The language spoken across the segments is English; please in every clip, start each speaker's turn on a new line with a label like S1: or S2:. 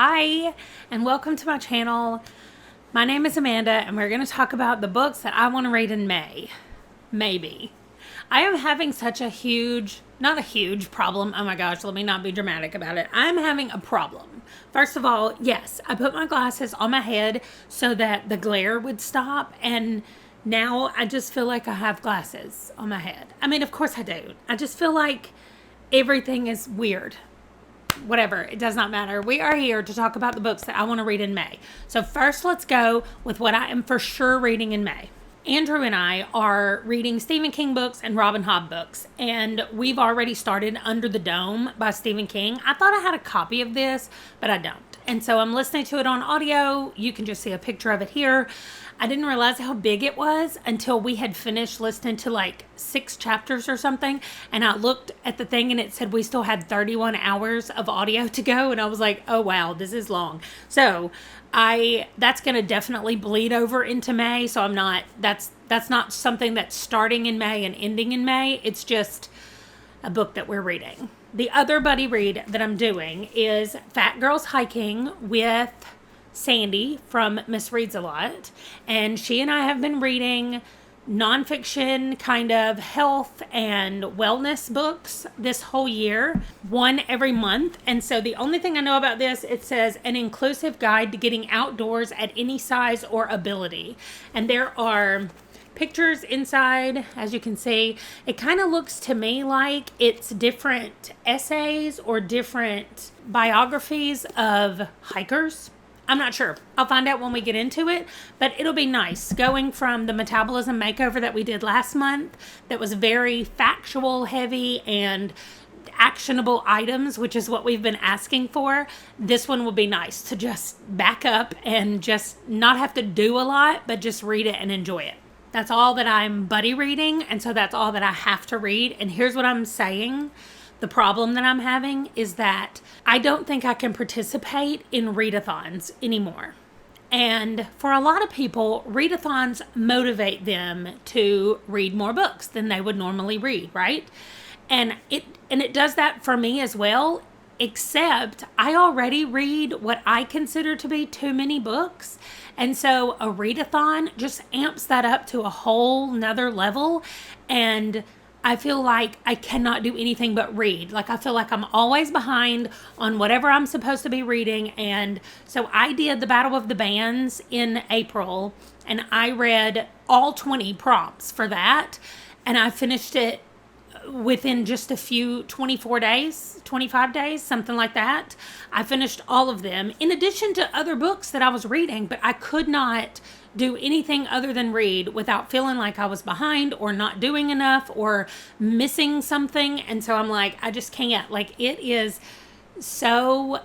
S1: Hi, and welcome to my channel. My name is Amanda, and we're going to talk about the books that I want to read in May. Maybe. I am having such a not a huge problem. Oh my gosh, let me not be dramatic about it. I'm having a problem. First of all, yes, I put my glasses on my head so that the glare would stop, and now I just feel like I have glasses on my head. I mean, of course I do. I just feel like everything is weird. Whatever, it does not matter. We are here to talk about the books that I want to read in May. So first, let's go with what I am for sure reading in May. Andrew and I are reading Stephen King books and Robin Hobb books, and we've already started Under the Dome by Stephen King. I thought I had a copy of this, but I don't. And so I'm listening to it on audio. You can just see a picture of it here. I didn't realize how big it was until we had finished listening to like 6 chapters or something. And I looked at the thing and it said we still had 31 hours of audio to go. And I was like, oh wow, this is long. So that's going to definitely bleed over into May. So that's not something that's starting in May and ending in May. It's just a book that we're reading. The other buddy read that I'm doing is Fat Girls Hiking with Sandy from Miss Reads a Lot. And she and I have been reading nonfiction kind of health and wellness books this whole year, one every month. And so the only thing I know about this, it says an inclusive guide to getting outdoors at any size or ability. And there are pictures inside, as you can see. It kind of looks to me like it's different essays or different biographies of hikers. I'm not sure. I'll find out when we get into it, but it'll be nice going from the metabolism makeover that we did last month that was very factual heavy and actionable items, which is what we've been asking for. This one will be nice to just back up and just not have to do a lot, but just read it and enjoy it. That's all that I'm buddy reading, and so that's all that I have to read. And here's what I'm saying. The problem that I'm having is that I don't think I can participate in readathons anymore. And for a lot of people, readathons motivate them to read more books than they would normally read, right? And it does that for me as well, except I already read what I consider to be too many books. And so a readathon just amps that up to a whole nother level. And I feel like I cannot do anything but read. Like I feel like I'm always behind on whatever I'm supposed to be reading. And so I did the Battle of the Bands in April, and I read all 20 prompts for that. And I finished it within just a few 24 days, 25 days, something like that. I finished all of them in addition to other books that I was reading, but I could not do anything other than read without feeling like I was behind or not doing enough or missing something. And so I'm like, I just can't. Like, it is so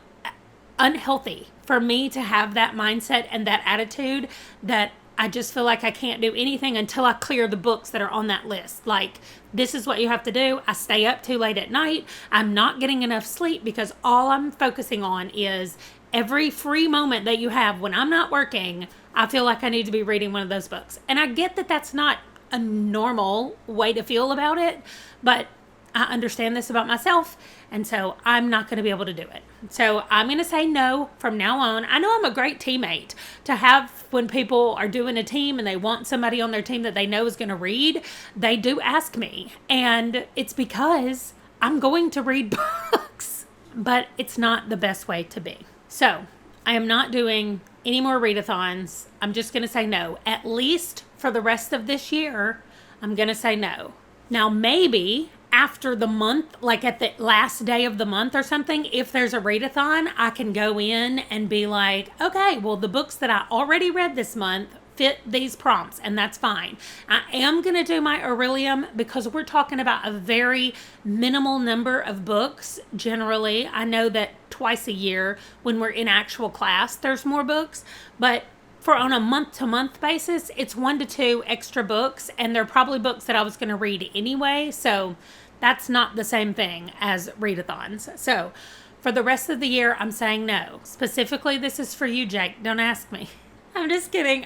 S1: unhealthy for me to have that mindset and that attitude that I just feel like I can't do anything until I clear the books that are on that list. Like, this is what you have to do. I stay up too late at night. I'm not getting enough sleep because all I'm focusing on is every free moment that you have when I'm not working, I feel like I need to be reading one of those books. And I get that that's not a normal way to feel about it, but I understand this about myself, and so I'm not going to be able to do it. So I'm going to say no from now on. I know I'm a great teammate to have when people are doing a team and they want somebody on their team that they know is going to read. They do ask me, and it's because I'm going to read books, but it's not the best way to be. So I am not doing any more readathons. I'm just going to say no. At least for the rest of this year, I'm going to say no. Now, maybe after the month, like at the last day of the month or something, if there's a readathon, I can go in and be like, okay, well, the books that I already read this month fit these prompts, and that's fine. I am going to do my Aurelium because we're talking about a very minimal number of books. Generally, I know that twice a year when we're in actual class, there's more books, but for on a month-to-month basis, it's 1 to 2 extra books, and they're probably books that I was going to read anyway, so that's not the same thing as readathons. So for the rest of the year, I'm saying no. Specifically, this is for you, Jake. Don't ask me. I'm just kidding.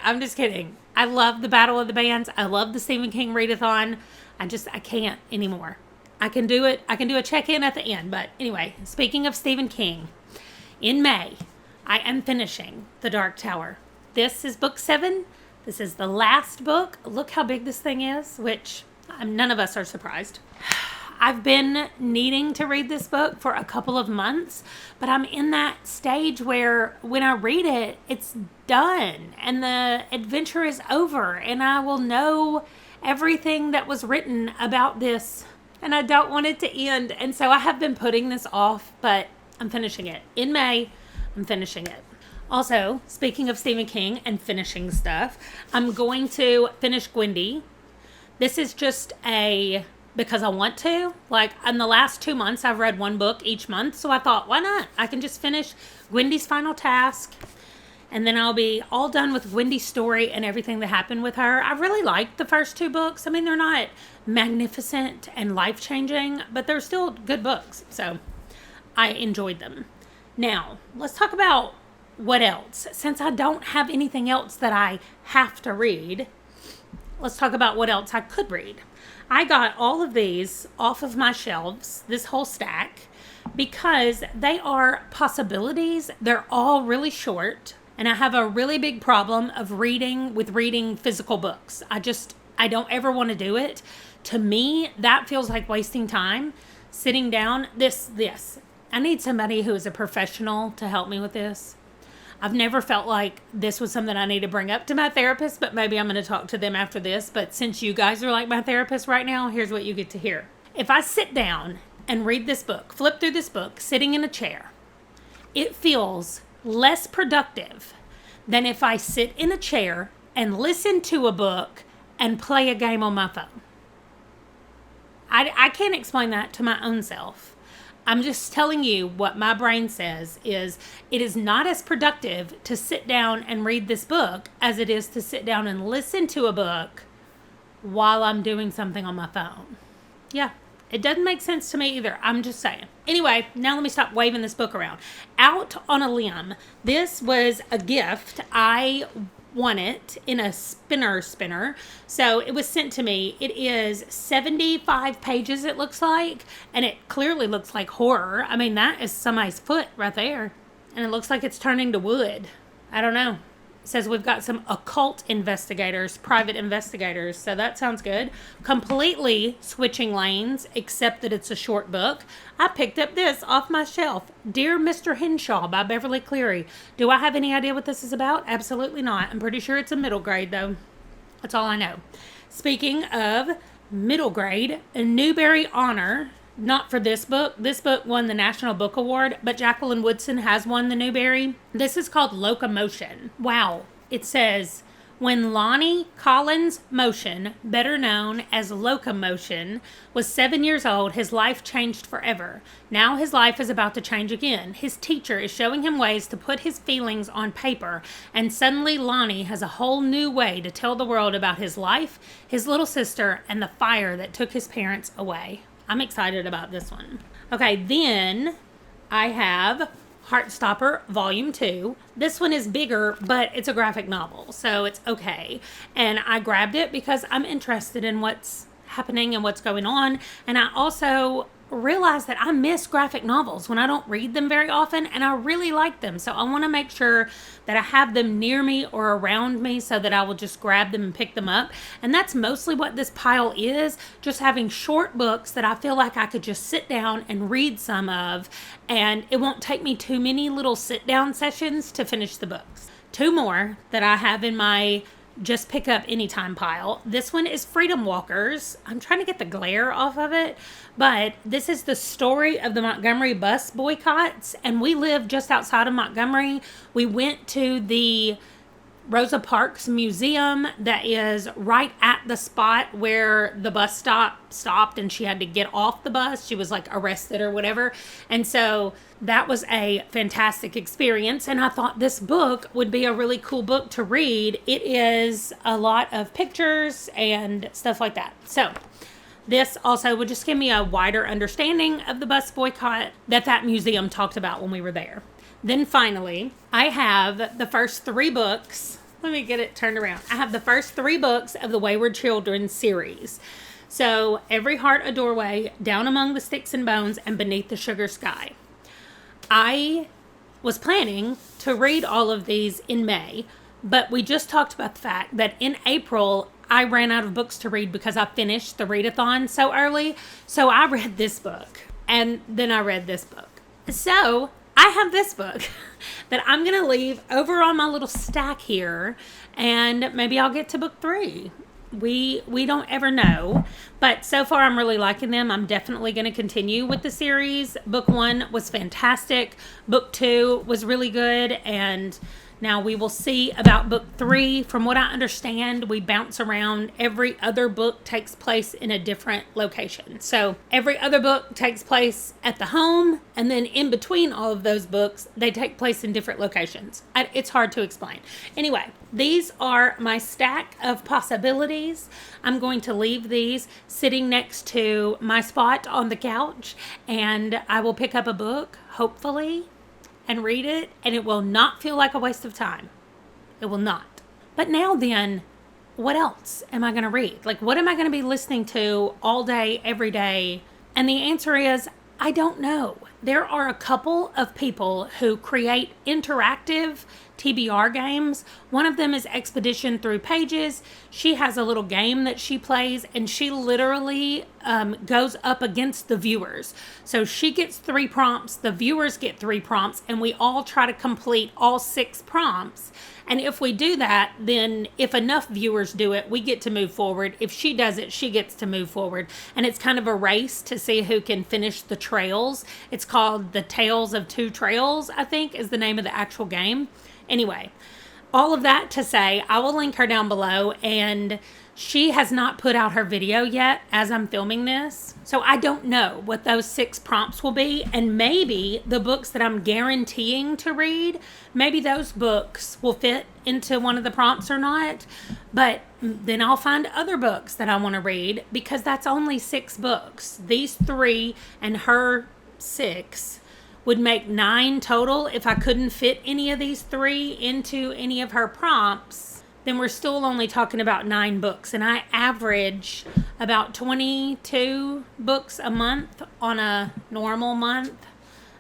S1: I love the Battle of the Bands. I love the Stephen King readathon. I can't anymore. I can do it. I can do a check-in at the end. But anyway, speaking of Stephen King, in May, I am finishing The Dark Tower. This is book 7. This is the last book. Look how big this thing is, which none of us are surprised. I've been needing to read this book for a couple of months, but I'm in that stage where when I read it, it's done and the adventure is over and I will know everything that was written about this and I don't want it to end. And so I have been putting this off, but I'm finishing it. In May, I'm finishing it. Also, speaking of Stephen King and finishing stuff, I'm going to finish Gwendy. This is just because I want to. Like, in the last 2 months, I've read one book each month. So I thought, why not? I can just finish Gwendy's final task. And then I'll be all done with Gwendy's story and everything that happened with her. I really liked the first 2 books. I mean, they're not magnificent and life-changing, but they're still good books. So I enjoyed them. Now, let's talk about what else. Since I don't have anything else that I have to read, let's talk about what else I could read. I got all of these off of my shelves, this whole stack, because they are possibilities. They're all really short, and I have a really big problem of reading physical books. I don't ever want to do it. To me, that feels like wasting time. Sitting down, this. I need somebody who is a professional to help me with this. I've never felt like this was something I need to bring up to my therapist, but maybe I'm going to talk to them after this. But since you guys are like my therapist right now, here's what you get to hear. If I sit down and read this book, flip through this book, sitting in a chair, it feels less productive than if I sit in a chair and listen to a book and play a game on my phone. I can't explain that to my own self. I'm just telling you what my brain says is it is not as productive to sit down and read this book as it is to sit down and listen to a book while I'm doing something on my phone. Yeah, it doesn't make sense to me either. I'm just saying. Anyway, now let me stop waving this book around. Out on a Limb. This was a gift. I won it in a spinner. So it was sent to me. It is 75 pages, it looks like. And it clearly looks like horror. I mean, that is somebody's foot right there. And it looks like it's turning to wood. I don't know. It says we've got some occult investigators, private investigators. So that sounds good. Completely switching lanes, except that it's a short book. I picked up this off my shelf. Dear Mr. Henshaw by Beverly Cleary. Do I have any idea what this is about? Absolutely not. I'm pretty sure it's a middle grade, though. That's all I know. Speaking of middle grade, a Newbery Honor. Not for this book. This book won the National Book Award, but Jacqueline Woodson has won the Newbery. This is called Locomotion. Wow. It says, when Lonnie Collins Motion, better known as Locomotion, was 7 years old, his life changed forever. Now his life is about to change again. His teacher is showing him ways to put his feelings on paper, and suddenly Lonnie has a whole new way to tell the world about his life, his little sister, and the fire that took his parents away. I'm excited about this one. Okay, then I have Heartstopper Volume 2. This one is bigger, but it's a graphic novel, so it's okay. And I grabbed it because I'm interested in what's happening and what's going on. And I also realized that I miss graphic novels when I don't read them very often, and I really like them. So I want to make sure that I have them near me or around me so that I will just grab them and pick them up. And that's mostly what this pile is, just having short books that I feel like I could just sit down and read some of, and it won't take me too many little sit down sessions to finish the books. 2 more that I have in my just pick up anytime pile. This one is Freedom Walkers. I'm trying to get the glare off of it, but this is the story of the Montgomery bus boycotts, and we live just outside of Montgomery. We went to the Rosa Parks Museum that is right at the spot where the bus stopped and she had to get off the bus. She was like arrested or whatever. And so that was a fantastic experience. And I thought this book would be a really cool book to read. It is a lot of pictures and stuff like that. So this also would just give me a wider understanding of the bus boycott that museum talked about when we were there. Then finally, I have the first 3 books. Let me get it turned around. I have the first 3 books of the Wayward Children series. So, Every Heart a Doorway, Down Among the Sticks and Bones, and Beneath the Sugar Sky. I was planning to read all of these in May, but we just talked about the fact that in April, I ran out of books to read because I finished the readathon so early. So I read this book, and then I read this book. So I have this book that I'm going to leave over on my little stack here, and maybe I'll get to book 3. We don't ever know, but so far I'm really liking them. I'm definitely going to continue with the series. Book 1 was fantastic. Book 2 was really good, and now we will see about book 3. From what I understand, we bounce around. Every other book takes place in a different location. So every other book takes place at the home, and then in between all of those books, they take place in different locations. It's hard to explain. Anyway, these are my stack of possibilities. I'm going to leave these sitting next to my spot on the couch, and I will pick up a book, hopefully, and read it, and it will not feel like a waste of time. It will not. But now then, what else am I going to read? Like, what am I going to be listening to all day, every day? And the answer is, I don't know. There are a couple of people who create interactive TBR games. One of them is Expedition Through Pages. She has a little game that she plays, and she literally goes up against the viewers. So she gets 3 prompts, the viewers get 3 prompts, and we all try to complete all 6 prompts. And if we do that, then if enough viewers do it, we get to move forward. If she does it, she gets to move forward. And it's kind of a race to see who can finish the trails. It's called The Tales of Two Trails, I think, is the name of the actual game. Anyway, all of that to say, I will link her down below, and she has not put out her video yet as I'm filming this. So I don't know what those 6 prompts will be, and maybe the books that I'm guaranteeing to read, maybe those books will fit into one of the prompts or not. But then I'll find other books that I want to read, because that's only 6 books. These 3 and her 6 would make 9 total. If I couldn't fit any of these 3 into any of her prompts, then we're still only talking about 9 books. And I average about 22 books a month on a normal month.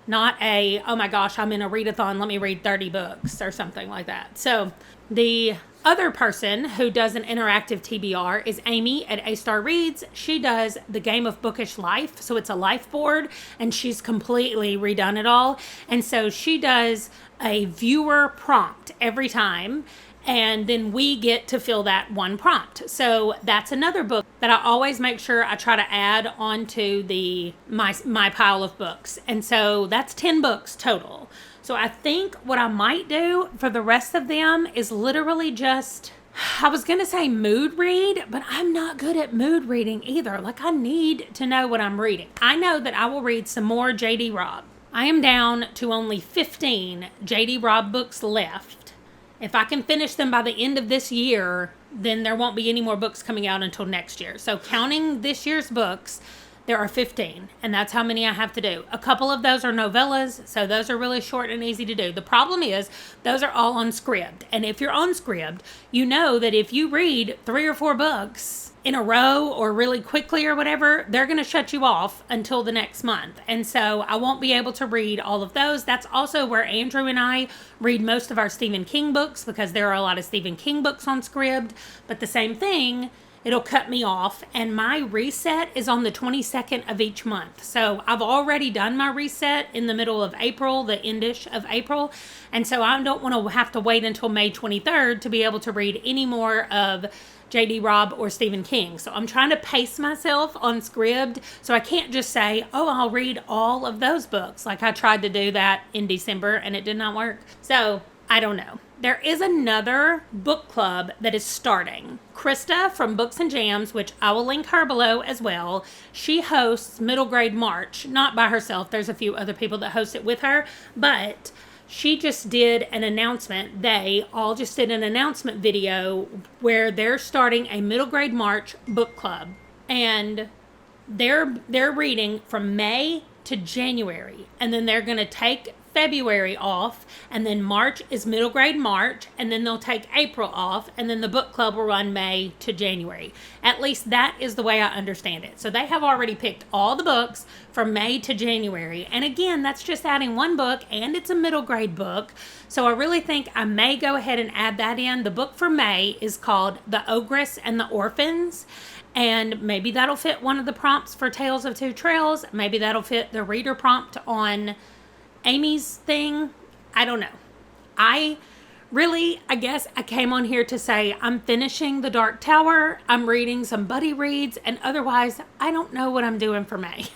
S1: Not a, oh my gosh, I'm in a readathon, let me read 30 books or something like that. So the other person who does an interactive TBR is Amy at A Star Reads. She does the Game of Bookish Life. So it's a life board, and she's completely redone it all. And so she does a viewer prompt every time, and then we get to fill that one prompt. So that's another book that I always make sure I try to add onto my pile of books. And so that's 10 books total. So I think what I might do for the rest of them is literally just, I was going to say mood read, but I'm not good at mood reading either. Like, I need to know what I'm reading. I know that I will read some more J.D. Robb. I am down to only 15 J.D. Robb books left. If I can finish them by the end of this year, then there won't be any more books coming out until next year. So counting this year's books, there are 15, and that's how many I have to do. A couple of those are novellas, so those are really short and easy to do. The problem is, those are all on Scribd. And if you're on Scribd, you know that if you read 3 or 4 books in a row or really quickly or whatever, they're going to shut you off until the next month. And so I won't be able to read all of those. That's also where Andrew and I read most of our Stephen King books, because there are a lot of Stephen King books on Scribd. But the same thing, it'll cut me off, and my reset is on the 22nd of each month. So I've already done my reset in the middle of April, the endish of April, and so I don't want to have to wait until May 23rd to be able to read any more of J.D. Robb or Stephen King. So I'm trying to pace myself on Scribd, so I can't just say, oh, I'll read all of those books. Like, I tried to do that in December, and it did not work. So I don't know. There is another book club that is starting. Krista from Books and Jams, which I will link her below as well. She hosts Middle Grade March, not by herself. There's a few other people that host it with her, but she just did an announcement. They all just did an announcement video where they're starting a Middle Grade March book club, and they're reading from May to January, and then they're going to take February off, and then March is middle grade March, and then they'll take April off, and then the book club will run May to January. At least that is the way I understand it. So they have already picked all the books from May to January. And again, that's just adding one book, and it's a middle grade book. So I really think I may go ahead and add that in. The book for May is called The Ogress and the Orphans. And maybe that'll fit one of the prompts for Tales of Two Trails. Maybe that'll fit the reader prompt on Amy's thing. I don't know. I guess I came on here to say I'm finishing The Dark Tower. I'm reading some buddy reads. And otherwise, I don't know what I'm doing for May.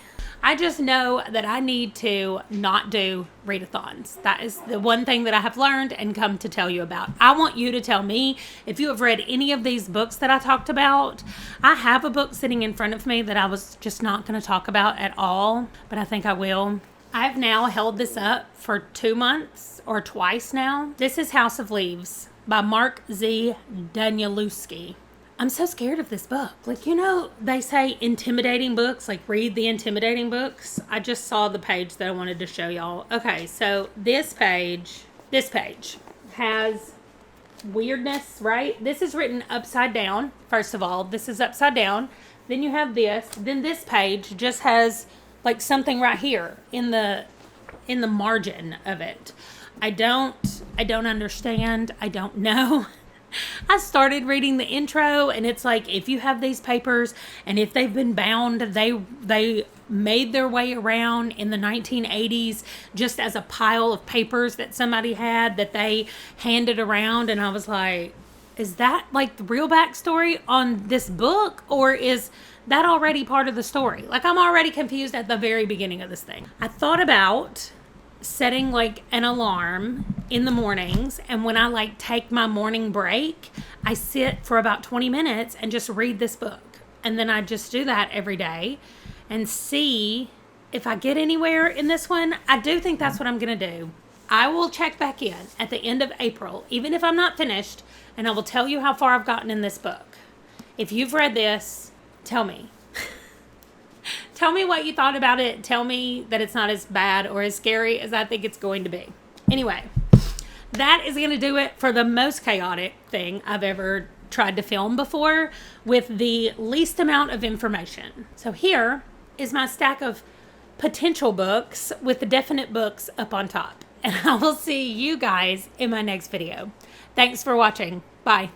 S1: I just know that I need to not do readathons. That is the one thing that I have learned and come to tell you about. I want you to tell me if you have read any of these books that I talked about. I have a book sitting in front of me that I was just not going to talk about at all, but I think I will. I've now held this up for 2 months or twice now. This is House of Leaves by Mark Z. Danielewski. I'm so scared of this book. Like, you know, they say intimidating books, like read the intimidating books. I just saw the page that I wanted to show y'all. Okay, so this page has weirdness, right? This is written upside down. First of all, this is upside down. Then you have this. Then this page just has like something right here in the margin of it. I don't understand. I don't know. I started reading the intro, and it's like, if you have these papers and if they've been bound, they made their way around in the 1980s just as a pile of papers that somebody had that they handed around. And I was like, is that like the real backstory on this book, or is that already part of the story? Like, I'm already confused at the very beginning of this thing. I thought about setting like an alarm in the mornings, and when I like take my morning break, I sit for about 20 minutes and just read this book. And then I just do that every day and see if I get anywhere in this one. I do think that's what I'm going to do. I will check back in at the end of April, even if I'm not finished, and I will tell you how far I've gotten in this book. If you've read this, tell me. Tell me what you thought about it. Tell me that it's not as bad or as scary as I think it's going to be. Anyway, that is going to do it for the most chaotic thing I've ever tried to film before with the least amount of information. So here is my stack of potential books with the definite books up on top. And I will see you guys in my next video. Thanks for watching. Bye.